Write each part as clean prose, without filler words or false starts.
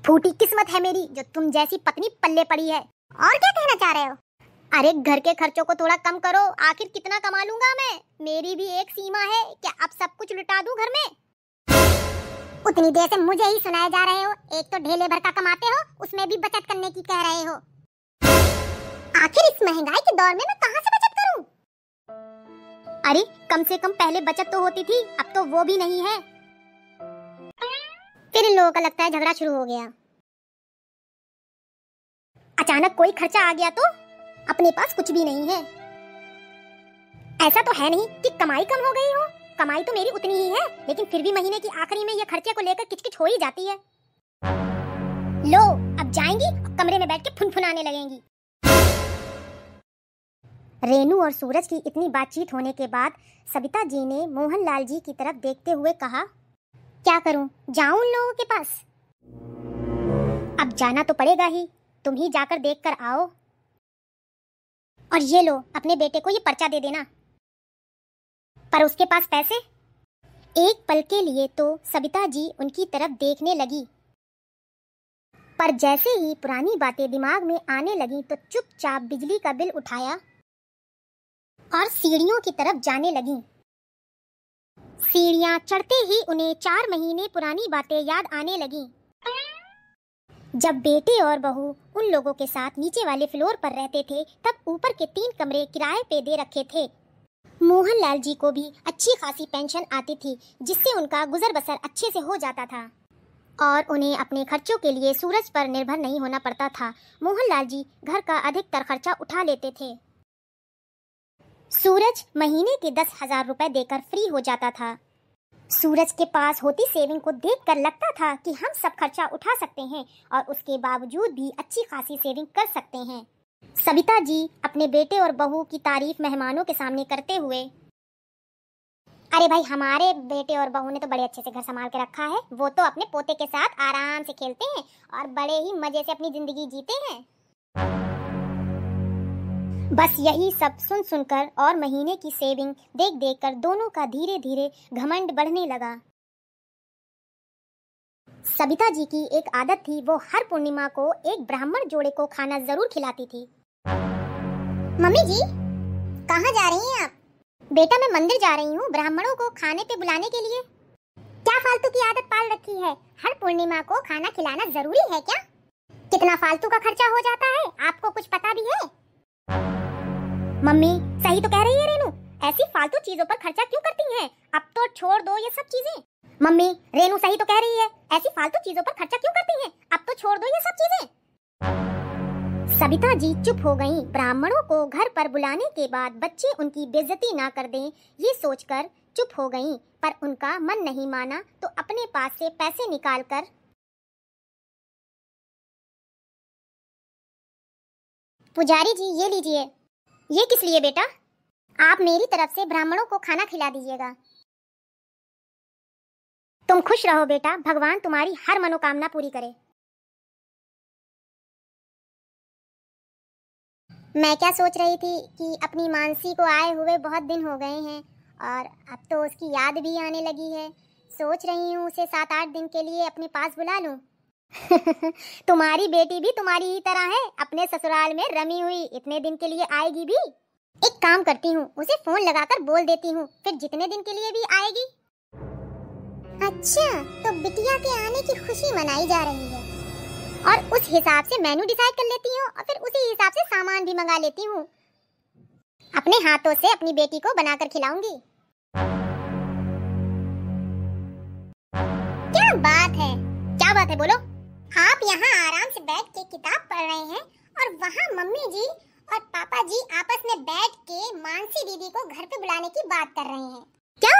फूटी किस्मत है मेरी जो तुम जैसी पत्नी पल्ले पड़ी है। और क्या कहना चाह रहे हो? अरे घर के खर्चों को थोड़ा कम करो, आखिर कितना कमा लूंगा मैं? मेरी भी एक सीमा है, क्या अब सब कुछ लुटा दूं घर में? उतनी देर से मुझे ही सुनाए जा रहे हो। एक तो ढेले भर का कमाते हो, उसमें भी बचत करने की कह रहे हो। आखिर इस महंगाई के दौर में मैं कहां से बचत करूं? अरे कम से कम पहले बचत तो होती थी, अब तो वो भी नहीं है। फिर इन लोगों का लगता है झगड़ा शुरू हो गया। अचानक कोई खर्चा आ गया तो अपने पास कुछ भी नहीं है। ऐसा तो है नहीं कि कमाई कम हो गई हो, कमाई तो मेरी उतनी ही है, लेकिन फिर भी महीने की आखिरी में ये खर्चे को लेकर किचकिच हो ही जाती है। लो अब जाएंगी और कमरे में बैठ के फुनफुनाने लगेंगी। रेनू और सूरज की इतनी बातचीत होने के बाद सविता जी ने मोहनलाल जी की तरफ देखते हुए कहा, क्या करूं, जाऊं उन लोगों के पास? अब जाना तो पड़ेगा ही, तुम ही जाकर देख कर आओ। और ये लो, अपने बेटे को ये पर्चा दे देना। पर उसके पास पैसे? एक पल के लिए तो सविता जी उनकी तरफ देखने लगी, पर जैसे ही पुरानी बातें दिमाग में आने लगी तो चुपचाप बिजली का बिल उठाया और सीढ़ियों की तरफ जाने लगी। सीढ़ियां चढ़ते ही उन्हें 4 महीने पुरानी बातें याद आने लगी, जब बेटे और बहू उन लोगों के साथ नीचे वाले फ्लोर पर रहते थे। तब ऊपर के 3 कमरे किराए पे दे रखे थे। मोहनलाल जी को भी अच्छी खासी पेंशन आती थी, जिससे उनका गुजर बसर अच्छे से हो जाता था और उन्हें अपने खर्चों के लिए सूरज पर निर्भर नहीं होना पड़ता था। मोहनलाल जी घर का अधिकतर खर्चा उठा लेते थे। सूरज महीने के 10,000 रुपए देकर फ्री हो जाता था। सूरज के पास होती सेविंग को देखकर लगता था कि हम सब खर्चा उठा सकते हैं और उसके बावजूद भी अच्छी खासी सेविंग कर सकते हैं। सविता जी अपने बेटे और बहू की तारीफ मेहमानों के सामने करते हुए, अरे भाई हमारे बेटे और बहू ने तो बड़े अच्छे से घर संभाल के रखा है, वो तो अपने पोते के साथ आराम से खेलते हैं और बड़े ही मजे से अपनी जिंदगी जीते हैं। बस यही सब सुन सुनकर और महीने की सेविंग देख देख कर दोनों का धीरे धीरे घमंड बढ़ने लगा। सविता जी की एक आदत थी, वो हर पूर्णिमा को एक ब्राह्मण जोड़े को खाना जरूर खिलाती थी। मम्मी जी कहाँ जा रही हैं आप? बेटा मैं मंदिर जा रही हूँ ब्राह्मणों को खाने पे बुलाने के लिए। क्या फालतू की आदत पाल रखी है? हर पूर्णिमा को खाना खिलाना जरूरी है क्या? कितना फालतू का खर्चा हो जाता है, आपको कुछ पता भी है? मम्मी सही तो कह रही है रेनू, ऐसी फालतू चीजों पर खर्चा क्यों करती हैं? अब तो छोड़ दो ये सब चीजें। मम्मी रेनू सही तो कह रही है, ऐसी फालतू चीजों पर खर्चा क्यों करती हैं? अब तो छोड़ दो ये सब चीजें। सविता जी चुप हो गईं। ब्राह्मणों को घर पर बुलाने के बाद बच्चे उनकी बेइज्जती ना कर दें, ये सोचकर चुप हो गईं, पर उनका मन नहीं माना तो अपने पास से पैसे निकालकर, पुजारी जी ये लीजिए। ये किस लिए बेटा? आप मेरी तरफ से ब्राह्मणों को खाना खिला दीजिएगा। तुम खुश रहो बेटा, भगवान तुम्हारी हर मनोकामना पूरी करे। मैं क्या सोच रही थी कि अपनी मानसी को आए हुए बहुत दिन हो गए हैं और अब तो उसकी याद भी आने लगी है। सोच रही हूँ उसे 7-8 दिन के लिए अपने पास बुला लूं। तुम्हारी बेटी भी तुम्हारी ही तरह है, अपने ससुराल में रमी हुई, इतने दिन के लिए आएगी भी? एक काम करती हूँ, उसे फोन लगाकर बोल देती हूँ, फिर जितने दिन के लिए भी आएगी। अच्छा तो बिटिया के आने की खुशी मनाई जा रही है और उस हिसाब से मेनू डिसाइड कर लेती हूँ और फिर उसी हिसाब से सामान भी मंगा लेती हूँ। अपने हाथों से अपनी बेटी को बनाकर खिलाऊंगी। क्या बात है बोलो। आप यहाँ आराम से बैठ के किताब पढ़ रहे हैं और वहाँ मम्मी जी और पापा जी आपस में बैठ के मानसी दीदी को घर पे बुलाने की बात कर रहे हैं। क्या?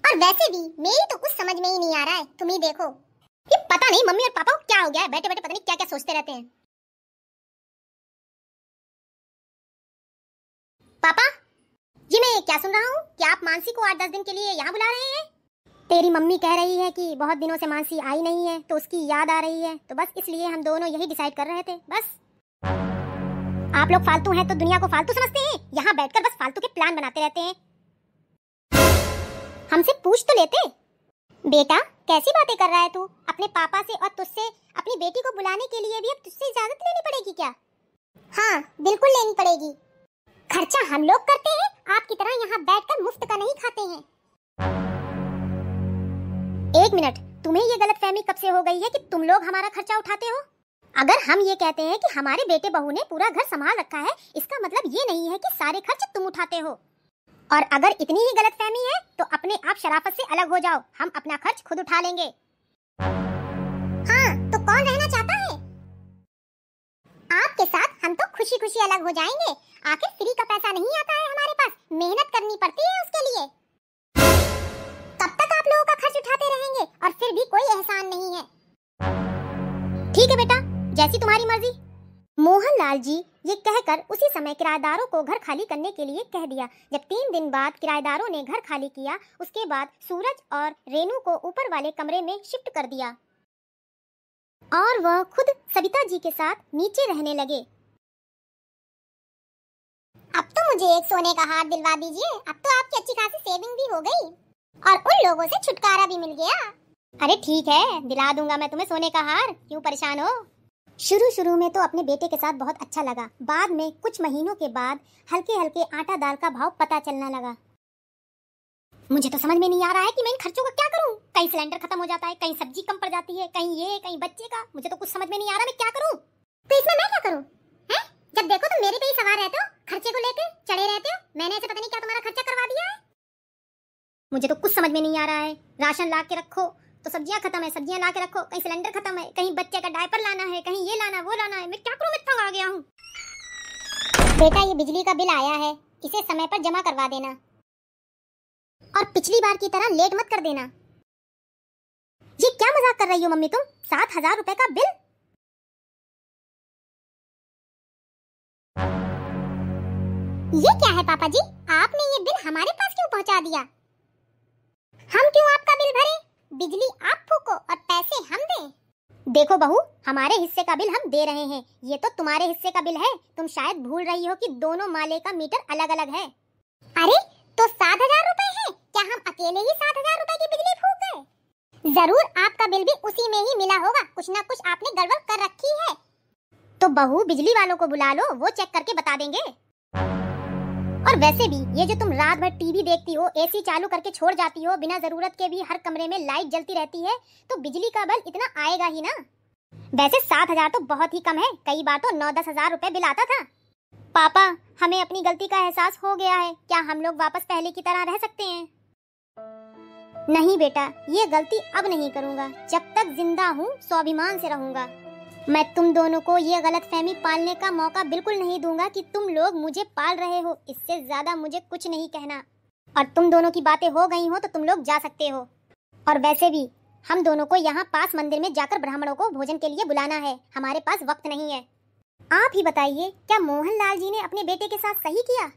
और वैसे भी मेरी तो कुछ समझ में ही नहीं आ रहा है, तुम ही देखो। ये पता नहीं मम्मी और पापा को क्या हो गया है, बैठे बैठे पता नहीं क्या क्या सोचते रहते हैं। पापा ये मैं क्या सुन रहा हूँ कि आप मानसी को 8-10 दिन के लिए यहाँ बुला रहे हैं? तेरी मम्मी कह रही है कि बहुत दिनों से मानसी आई नहीं है तो उसकी याद आ रही है, तो बस इसलिए हम दोनों यही डिसाइड कर रहे थे। बस आप लोग फालतू हैं तो दुनिया को फालतू समझते हैं, यहाँ बैठकर बस फालतू के प्लान बनाते रहते हैं। हमसे पूछ तो लेते। बेटा कैसी बातें कर रहा है तू? अपने पापा से और तुझसे अपनी बेटी को बुलाने के लिए भी अब तुझसे इजाजत लेनी पड़ेगी क्या? हाँ बिल्कुल लेनी पड़ेगी। खर्चा हम लोग करते हैं, आपकी तरह यहाँ बैठकर मुफ्त का नहीं खाते हैं। एक मिनट, तुम्हें ये गलतफहमी कब से हो गई है कि तुम लोग हमारा खर्चा उठाते हो? अगर हम ये कहते हैं कि हमारे बेटे बहू ने पूरा घर संभाल रखा है, इसका मतलब ये नहीं है कि सारे खर्च तुम उठाते हो। और अगर इतनी ही गलतफहमी है तो अपने आप शराफत से अलग हो जाओ, हम अपना खर्च खुद उठा लेंगे। हाँ तो कौन रहना चाहता है? आपके साथ हम तो खुशी खुशी अलग हो जाएंगे। आखिर फ्री का पैसा नहीं आता है हमारे पास, मेहनत करनी पड़ती है उसके लिए। कब तक आप लोगों का खर्च उठाते रहेंगे और फिर भी कोई एहसान नहीं है? ठीक है बेटा, जैसी तुम्हारी मर्जी। मोहनलाल जी ये कहकर उसी समय किराएदारों को घर खाली करने के लिए कह दिया। जब 3 दिन बाद किराएदारों ने घर खाली किया, उसके बाद सूरज और रेनू को ऊपर वाले कमरे में शिफ्ट कर दिया और वह खुद सविता जी के साथ नीचे रहने लगे। अब तो मुझे एक सोने का हार दिलवा दीजिए, अब तो आपकी अच्छी खासी सेविंग भी हो गई और उन लोगों से छुटकारा भी मिल गया। अरे ठीक है, दिला दूंगा मैं तुम्हें सोने का हार, क्यों परेशान हो? शुरू में तो अपने बेटे के साथ बहुत अच्छा लगा, बाद में कुछ महीनों के बाद हल्के हल्के आटा दाल का भाव पता चलने लगा। मुझे तो समझ में नहीं आ रहा है कि मैं इन खर्चों का क्या करूं। कहीं सिलेंडर खत्म हो जाता है, कहीं सब्जी कम पड़ जाती है, कहीं ये कहीं बच्चे का, मुझे तो कुछ समझ में नहीं आ रहा मैं क्या करूं। तो इसमें मैं क्या करूं? हैं? जब देखो तुम मेरे पे ही सवार रहते हो, खर्चे को लेकर चढ़े रहते हो। मैंने ऐसे पता नहीं क्या तुम्हारा खर्चा करवा दिया है। मुझे तो कुछ समझ में नहीं आ रहा है। राशन ला के रखो तो सब्जियां खत्म है, सब्जियां ला के रखो, कहीं सिलेंडर खत्म है, कहीं बच्चे का डायपर लाना है, कहीं ये लाना वो लाना है। मैं क्या करूं, मैं तंग आ गया हूं। बेटा ये बिजली का बिल आया है, इसे समय पर जमा करवा देना और पिछली बार की तरह लेट मत कर देना। ये क्या मजाक कर रही हो मम्मी तुम? 7,000 रुपए का बिल? ये क्या है पापा जी, आपने ये बिल हमारे पास क्यों पहुंचा दिया? हम क्यों आपका बिल भरें? बिजली आप फूको और पैसे हम दें। देखो बहू, हमारे हिस्से का बिल हम दे रहे हैं, ये तो तुम्हारे हिस्से का बिल है। तुम शायद भूल रही हो कि दोनों माले का मीटर अलग अलग है। अरे तो 7,000 रुपए है, क्या हम अकेले ही 7,000 रुपए की बिजली फूक गए? जरूर आपका बिल भी उसी में ही मिला होगा, कुछ ना कुछ आपने गड़बड़ कर रखी है। तो बहू बिजली वालों को बुला लो, वो चेक करके बता देंगे। और वैसे भी ये जो तुम रात भर टीवी देखती हो, एसी चालू करके छोड़ जाती हो, बिना जरूरत के भी हर कमरे में लाइट जलती रहती है, तो बिजली का बिल इतना आएगा ही ना। वैसे 7,000 तो बहुत ही कम है, कई बार तो 9-10 हजार रुपए बिल आता था। पापा हमें अपनी गलती का एहसास हो गया है, क्या हम लोग वापस पहले की तरह रह सकते हैं? नहीं बेटा, ये गलती अब नहीं करूँगा। जब तक जिंदा हूँ स्वाभिमान से रहूंगा। मैं तुम दोनों को ये गलतफहमी पालने का मौका बिल्कुल नहीं दूंगा कि तुम लोग मुझे पाल रहे हो। इससे ज्यादा मुझे कुछ नहीं कहना। और तुम दोनों की बातें हो गई हो तो तुम लोग जा सकते हो। और वैसे भी हम दोनों को यहाँ पास मंदिर में जाकर ब्राह्मणों को भोजन के लिए बुलाना है, हमारे पास वक्त नहीं है। आप ही बताइए, क्या मोहनलाल जी ने अपने बेटे के साथ सही किया?